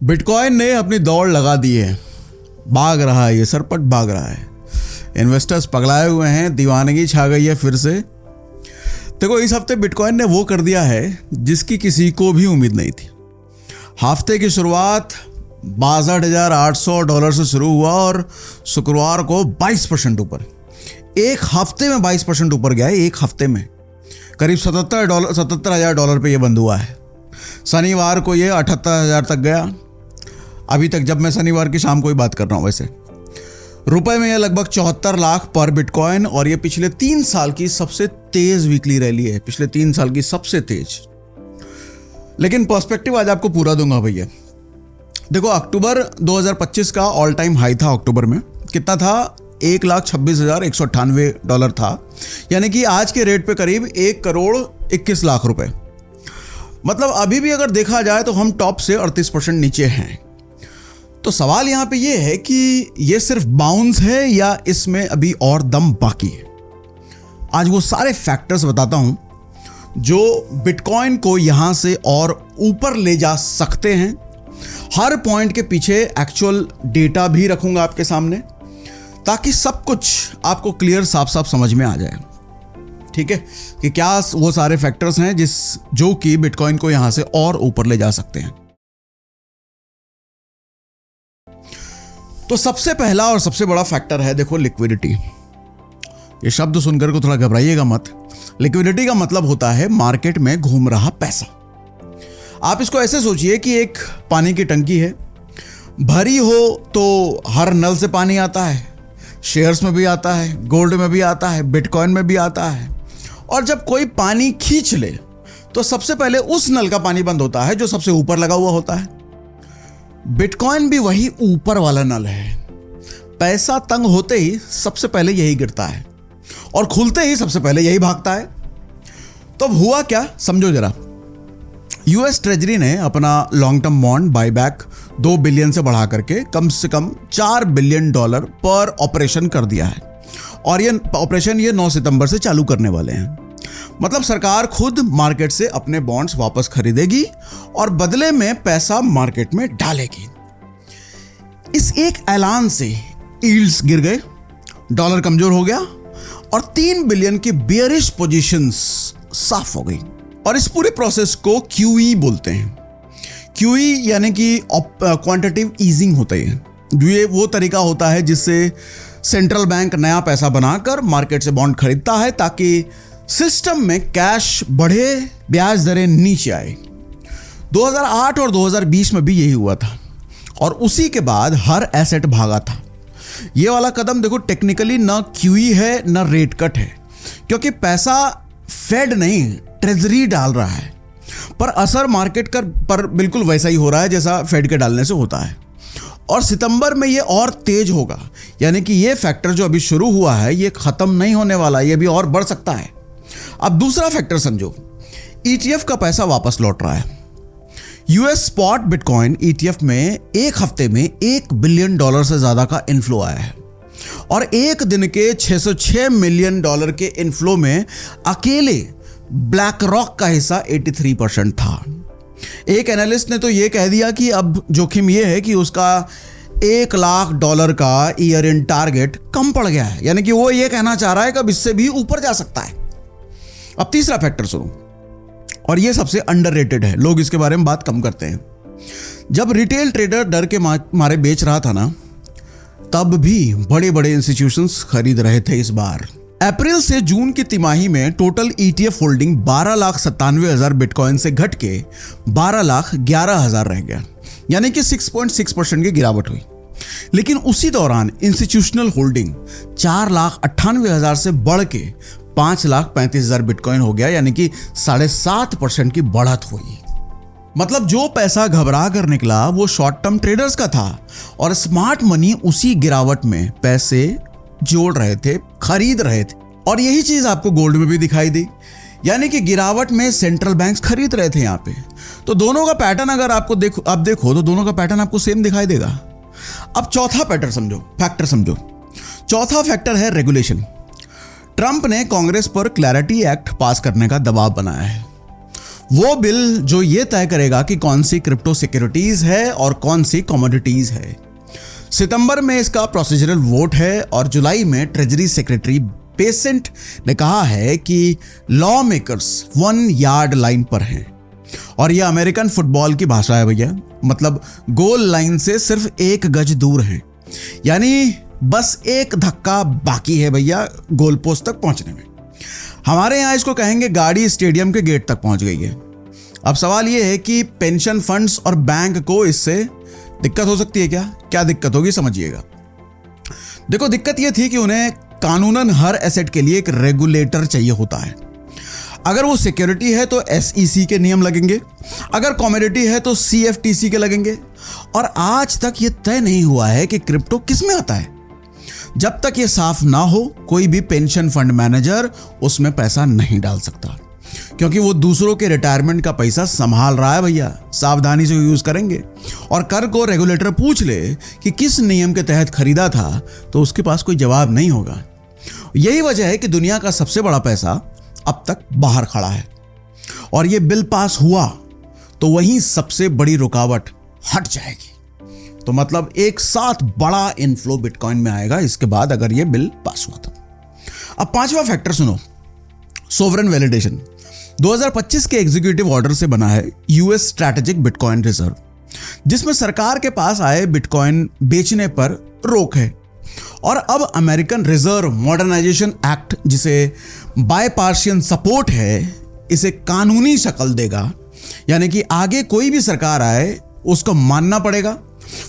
Bitcoin ने अपनी दौड़ लगा दी है, भाग रहा है, ये सरपट भाग रहा है। इन्वेस्टर्स पगलाए हुए हैं, दीवानगी छा गई है फिर से। देखो, इस हफ्ते बिटकॉइन ने वो कर दिया है जिसकी किसी को भी उम्मीद नहीं थी। हफ्ते की शुरुआत $62,800 से शुरू हुआ और शुक्रवार को 22% ऊपर, एक हफ्ते में 22% ऊपर गया है। एक हफ्ते में करीब $77,000 पे ये बंद हुआ है। शनिवार को ये 78,000 तक गया। अभी तक जब मैं शनिवार की शाम को ही बात कर रहा हूँ, वैसे रुपए में ये लगभग 74 लाख पर बिटकॉइन, और ये पिछले 3 साल की सबसे तेज वीकली रैली है, पिछले 3 साल की सबसे तेज। लेकिन पर्सपेक्टिव आज आपको पूरा दूंगा भैया। देखो, अक्टूबर 2025 का ऑल टाइम हाई था। अक्टूबर में कितना था? $1,26,198 था, यानी कि आज के रेट पे करीब 1,21,00,000 रुपए। मतलब अभी भी अगर देखा जाए तो हम टॉप से 38% नीचे हैं। तो सवाल यहां पे ये है कि ये सिर्फ बाउंस है या इसमें अभी और दम बाकी है। आज वो सारे फैक्टर्स बताता हूं जो बिटकॉइन को यहां से और ऊपर ले जा सकते हैं। हर पॉइंट के पीछे एक्चुअल डेटा भी रखूंगा आपके सामने, ताकि सब कुछ आपको क्लियर साफ साफ समझ में आ जाए। ठीक है, कि क्या वो सारे फैक्टर्स हैं जो कि बिटकॉइन को यहां से और ऊपर ले जा सकते हैं। तो सबसे पहला और सबसे बड़ा फैक्टर है, देखो, लिक्विडिटी। ये शब्द सुनकर को थोड़ा घबराइएगा मत। लिक्विडिटी का मतलब होता है मार्केट में घूम रहा पैसा। आप इसको ऐसे सोचिए कि एक पानी की टंकी है, भरी हो तो हर नल से पानी आता है, शेयर्स में भी आता है, गोल्ड में भी आता है, बिटकॉइन में भी आता है। और जब कोई पानी खींच ले तो सबसे पहले उस नल का पानी बंद होता है जो सबसे ऊपर लगा हुआ होता है। बिटकॉइन भी वही ऊपर वाला नल है। पैसा तंग होते ही सबसे पहले यही गिरता है और खुलते ही सबसे पहले यही भागता है। तो अब हुआ क्या, समझो जरा। यूएस ट्रेजरी ने अपना long term bond buyback 2 billion से बढ़ा करके कम से कम $4 बिलियन पर ऑपरेशन कर दिया है, और ये ऑपरेशन 9 सितंबर से चालू करने वाले हैं। मतलब सरकार खुद मार्केट से अपने बॉन्ड्स वापस खरीदेगी और बदले में पैसा मार्केट में डालेगी। इस एक ऐलान से यील्ड्स गिर गए, डॉलर कमजोर हो गया और 3 बिलियन की बेयरिश पोजीशंस साफ हो गई। और इस पूरे प्रोसेस को QE बोलते हैं। QE यानी कि क्वांटिटेटिव ईजिंग होता है। ये वो तरीका होता है जिससे सेंट्रल बैंक नया पैसा बनाकर मार्केट से बॉन्ड खरीदता है ताकि सिस्टम में कैश बढ़े, ब्याज दरें नीचे आए। 2008 और 2020 में भी यही हुआ था, और उसी के बाद हर एसेट भागा था। ये वाला कदम देखो, टेक्निकली ना QE है ना रेट कट है, क्योंकि पैसा फेड नहीं, ट्रेजरी डाल रहा है, पर असर मार्केट पर बिल्कुल वैसा ही हो रहा है जैसा फेड के डालने से होता है। और सितंबर में ये और तेज होगा, यानी कि ये फैक्टर जो अभी शुरू हुआ है ये खत्म नहीं होने वाला, ये भी और बढ़ सकता है। अब दूसरा फैक्टर समझो, ETF का पैसा वापस लौट रहा है। यूएस स्पॉट बिटकॉइन ETF में एक हफ्ते में $1 बिलियन से ज्यादा का इनफ्लो आया है, और एक दिन के $606 मिलियन के इनफ्लो में अकेले ब्लैक रॉक का हिस्सा 83% था। एक एनालिस्ट ने तो ये कह दिया कि अब जोखिम ये है कि उसका $1 लाख का ईयर इन टारगेट कम पड़ गया है, यानी कि वो ये कहना चाह रहा है कि अब इससे भी ऊपर जा सकता है। अब तीसरा फैक्टर सुनो, और ये सबसे अंडररेटेड है, लोग इसके बारे में बात कम करते हैं। जब रिटेल ट्रेडर डर के मारे बेच रहा था ना, तब भी बड़े बड़े इंस्टीट्यूशंस खरीद रहे थे। इस बार अप्रैल से जून की तिमाही में टोटल ETF होल्डिंग 12,97,000 बिटकॉइन से घट के 12,11,000 रह गया, यानी कि 6.6% की गिरावट हुई। लेकिन उसी दौरान इंस्टीट्यूशनल होल्डिंग 4,98,000 से बढ़ के 5,35,000 बिटकॉइन हो गया, यानी कि 7.5% की बढ़त हुई। मतलब जो पैसा घबरा कर निकला वो शॉर्ट टर्म ट्रेडर्स का था, और स्मार्ट मनी उसी गिरावट में पैसे जोड़ रहे थे, खरीद रहे थे। और यही चीज आपको गोल्ड में भी दिखाई दी, यानी कि गिरावट में सेंट्रल बैंक्स खरीद रहे थे यहाँ पे। तो दोनों का पैटर्न अगर आपको देखो तो दोनों का पैटर्न आपको सेम दिखाई देगा। अब चौथा फैक्टर समझो। चौथा फैक्टर है रेगुलेशन। ट्रंप ने कांग्रेस पर क्लैरिटी एक्ट पास करने का दबाव बनाया है। वो बिल जो ये तय करेगा कि कौन सी क्रिप्टो सिक्योरिटीज है और कौन सी कमोडिटीज है। सितंबर में इसका प्रोसीजरल वोट है और जुलाई में ट्रेजरी सेक्रेटरी बेसेंट ने कहा है कि लॉ मेकर्स 1 यार्ड लाइन पर हैं। और यह अमेरिकन फुटबॉल की भाषा है भैया, मतलब गोल लाइन से सिर्फ 1 गज दूर है, यानी बस एक धक्का बाकी है भैया गोल पोस्ट तक पहुंचने में। हमारे यहां इसको कहेंगे गाड़ी स्टेडियम के गेट तक पहुंच गई है। अब सवाल यह है कि पेंशन फंड्स और बैंक को इससे दिक्कत हो सकती है क्या? क्या दिक्कत होगी समझिएगा। देखो, दिक्कत यह थी कि उन्हें कानूनन हर एसेट के लिए एक रेगुलेटर चाहिए होता है। अगर वो सिक्योरिटी है तो SEC के नियम लगेंगे, अगर कमोडिटी है तो CFTC के लगेंगे। और आज तक ये तय नहीं हुआ है कि क्रिप्टो किस में आता है। जब तक ये साफ ना हो, कोई भी पेंशन फंड मैनेजर उसमें पैसा नहीं डाल सकता, क्योंकि वो दूसरों के रिटायरमेंट का पैसा संभाल रहा है भैया। सावधानी से यूज करेंगे और कर को रेगुलेटर पूछ ले कि किस नियम के तहत खरीदा था, तो उसके पास कोई जवाब नहीं होगा। यही वजह है कि दुनिया का सबसे बड़ा पैसा अब तक बाहर खड़ा है। और ये बिल पास हुआ तो वहीं सबसे बड़ी रुकावट हट जाएगी। तो मतलब एक साथ बड़ा इनफ्लो बिटकॉइन में आएगा इसके बाद, अगर ये बिल पास हुआ तो। अब 5वां फैक्टर सुनो, सोवरेन वैलिडेशन। 2025 के एग्जीक्यूटिव ऑर्डर से बना है यूएस स्ट्रैटेजिक बिटकॉइन रिजर्व, जिसमें सरकार के पास आए बिटकॉइन बेचने पर रोक है। और अब अमेरिकन रिजर्व मॉडर्नाइजेशन एक्ट, जिसे बायपार्शियन सपोर्ट है, इसे कानूनी शक्ल देगा। यानी कि आगे कोई भी सरकार आए उसको मानना पड़ेगा,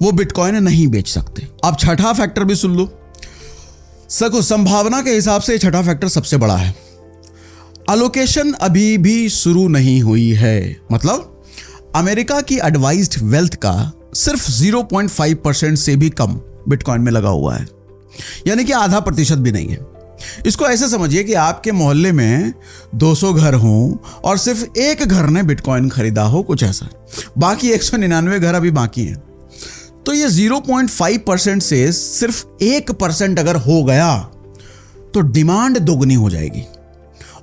वो बिटकॉइन नहीं बेच सकते। अब छठा फैक्टर भी सुन लो। सको संभावना के हिसाब से छठा फैक्टर सबसे बड़ा है। अलोकेशन अभी भी शुरू नहीं हुई है, मतलब अमेरिका की एडवाइज्ड वेल्थ का सिर्फ 0.5% से भी कम बिटकॉइन में लगा हुआ है, यानी कि आधा प्रतिशत भी नहीं है। इसको ऐसे समझिए कि आपके मोहल्ले में 200 घर हों और सिर्फ एक घर ने बिटकॉइन खरीदा हो, कुछ ऐसा। बाकी 199 घर अभी बाकी हैं। तो ये 0.5% से सिर्फ 1% अगर हो गया तो डिमांड दोगुनी हो जाएगी।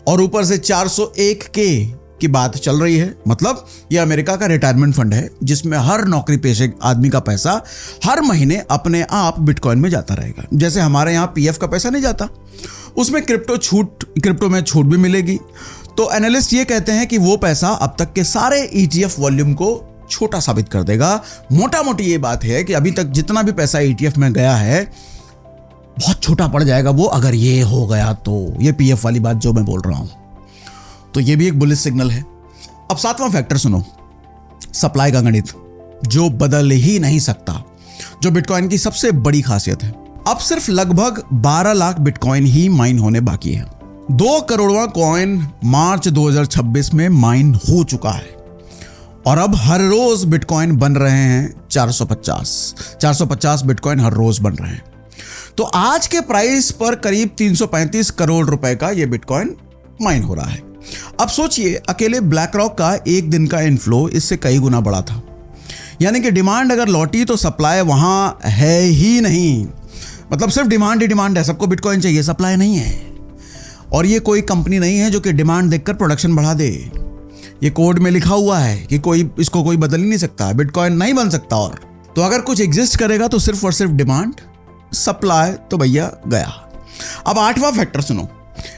और ऊपर से 401 की बात चल रही है, मतलब यह अमेरिका का रिटायरमेंट फंड है जिसमें हर नौकरी पेशे आदमी का पैसा हर महीने अपने आप बिटकॉइन में जाता रहेगा। जैसे हमारे यहाँ PF का पैसा नहीं जाता, उसमें क्रिप्टो में छूट भी मिलेगी। तो एनालिस्ट ये कहते हैं कि वो पैसा अब तक के सारे ETF वॉल्यूम को छोटा साबित कर देगा। मोटा मोटी ये बात है कि अभी तक जितना भी पैसा ETF में गया है बहुत छोटा पड़ जाएगा वो, अगर ये हो गया तो। ये PF वाली बात जो मैं बोल रहा हूं, तो ये भी एक बुलिश सिग्नल है। अब 7वां फैक्टर सुनो, सप्लाई का गणित, जो बदल ही नहीं सकता, जो बिटकॉइन की सबसे बड़ी खासियत है। अब सिर्फ लगभग 12 लाख बिटकॉइन ही माइन होने बाकी है। 2 करोड़वां कॉइन मार्च 2026 में माइन हो चुका है और अब हर रोज बिटकॉइन बन रहे हैं 450 बिटकॉइन हर रोज बन रहे हैं। तो आज के प्राइस पर करीब 335 करोड़ रुपए का यह बिटकॉइन माइन हो रहा है। अब सोचिए, अकेले ब्लैक रॉक का एक दिन का इनफ्लो इससे कई गुना बड़ा था। यानी कि डिमांड अगर लौटी तो सप्लाई वहां है ही नहीं। मतलब सिर्फ डिमांड ही डिमांड है, सबको बिटकॉइन चाहिए, सप्लाई नहीं है। और ये कोई कंपनी नहीं है जो कि डिमांड देखकर प्रोडक्शन बढ़ा दे। ये कोड में लिखा हुआ है कि इसको कोई बदल ही नहीं सकता, बिटकॉइन नहीं बन सकता। और तो अगर कुछ एग्जिस्ट करेगा तो सिर्फ और सिर्फ डिमांड, सप्लाई तो भैया गया। अब 8वां फैक्टर सुनो,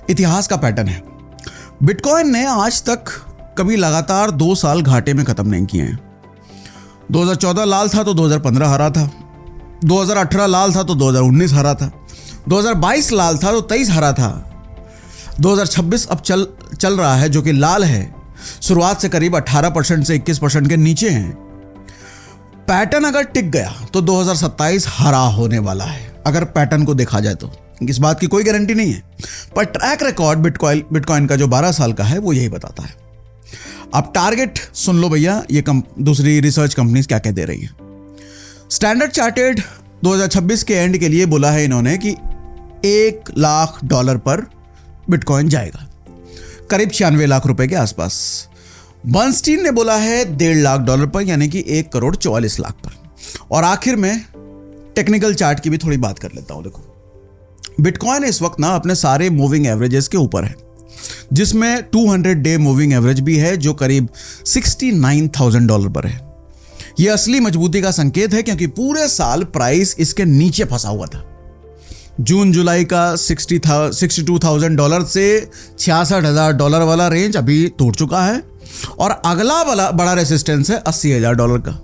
इतिहास का पैटर्न है। बिटकॉइन ने आज तक कभी लगातार 2 साल घाटे में खत्म नहीं किए हैं। 2014 लाल था तो 2015 हरा था, 2018 लाल था तो 2019 हरा था, 2022 लाल था तो 23 हरा था, 2026 अब चल रहा है जो कि लाल है। शुरुआत से करीब 18% से 21% के नीचे हैं। पैटर्न अगर टिक गया तो 2027 हरा होने वाला है, अगर पैटर्न को देखा जाए तो। इस बात की कोई गारंटी नहीं है, पर ट्रैक रिकॉर्ड बिटकॉइन का जो 12 साल का है वो यही बताता है। अब टारगेट सुन लो भैया, ये दूसरी रिसर्च कंपनीज क्या कह दे रही है। स्टैंडर्ड चार्टर्ड 2026 के एंड के लिए बोला है इन्होंने कि $1 लाख पर बिटकॉइन जाएगा, करीब 96 लाख रुपए के आसपास। बर्नस्टीन ने बोला है $1.5 लाख पर, यानी कि 1,44 लाख पर। और आखिर में टेक्निकल चार्ट की भी थोड़ी बात कर लेता हूं। देखो, बिटकॉइन इस वक्त ना अपने सारे मूविंग एवरेजेस के ऊपर है। जिसमें 200 डे मूविंग एवरेज भी है जो करीब $69,000 पर है। यह असली मजबूती का संकेत है क्योंकि पूरे साल प्राइस इसके नीचे फंसा हुआ था। जून जुलाई का $62,000 से $66,000 वाला रेंज अभी तोड़ चुका है और अगला बड़ा रेसिस्टेंस है $80,000 का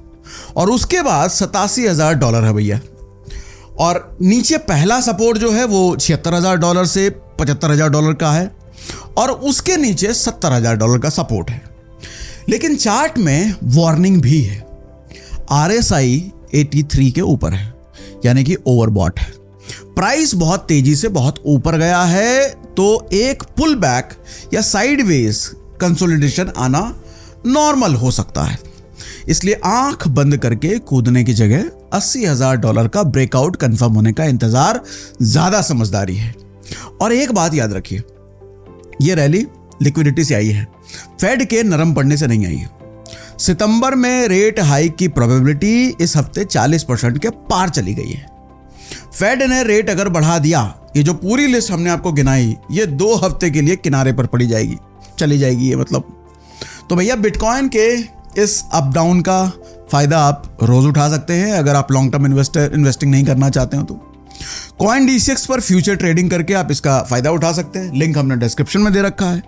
और उसके बाद $87,000 है भैया। और नीचे पहला सपोर्ट जो है वो $76,000 से $75,000 का है और उसके नीचे $70,000 का सपोर्ट है। लेकिन चार्ट में वार्निंग भी है। RSI 83 के ऊपर है यानी कि ओवरबॉट है। प्राइस बहुत तेजी से बहुत ऊपर गया है तो एक पुल बैक या साइडवेज कंसोलिडेशन आना नॉर्मल हो सकता है। इसलिए आंख बंद करके कूदने की जगह $80,000 का ब्रेकआउट कंफर्म होने का इंतजार ज्यादा समझदारी है। और एक बात याद रखिए, यह रैली लिक्विडिटी से आई है, फेड के नरम पड़ने से नहीं आई है। सितंबर में रेट हाइक की प्रोबेबिलिटी इस हफ्ते 40% के पार चली गई है। फेड ने रेट अगर बढ़ा दिया, ये जो पूरी लिस्ट हमने आपको गिनाई ये 2 हफ्ते के लिए किनारे पर चली जाएगी ये मतलब। तो भैया बिटकॉइन के इस अप डाउन का फायदा आप रोज उठा सकते हैं अगर आप लॉन्ग टर्म इन्वेस्टिंग नहीं करना चाहते हो तो। CoinDCX पर फ्यूचर ट्रेडिंग करके आप इसका फायदा उठा सकते हैं, लिंक हमने डिस्क्रिप्शन में दे रखा है।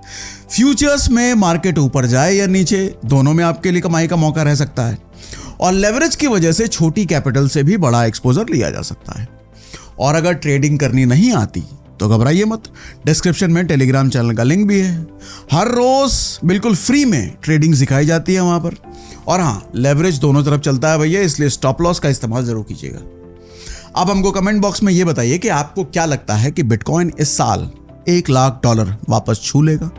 फ्यूचर्स में मार्केट ऊपर जाए या नीचे, दोनों में आपके लिए कमाई का मौका रह सकता है और लेवरेज की वजह से छोटी कैपिटल से भी बड़ा एक्सपोजर लिया जा सकता है। और अगर ट्रेडिंग करनी नहीं आती तो घबराइए मत, डिस्क्रिप्शन में टेलीग्राम चैनल का लिंक भी है। हर रोज बिल्कुल फ्री में ट्रेडिंग सिखाई जाती है वहां पर। और हाँ, लेवरेज दोनों तरफ चलता है भैया, इसलिए स्टॉप लॉस का इस्तेमाल जरूर कीजिएगा। अब हमको कमेंट बॉक्स में ये बताइए कि आपको क्या लगता है कि बिटकॉइन इस साल $1 लाख वापस छू लेगा।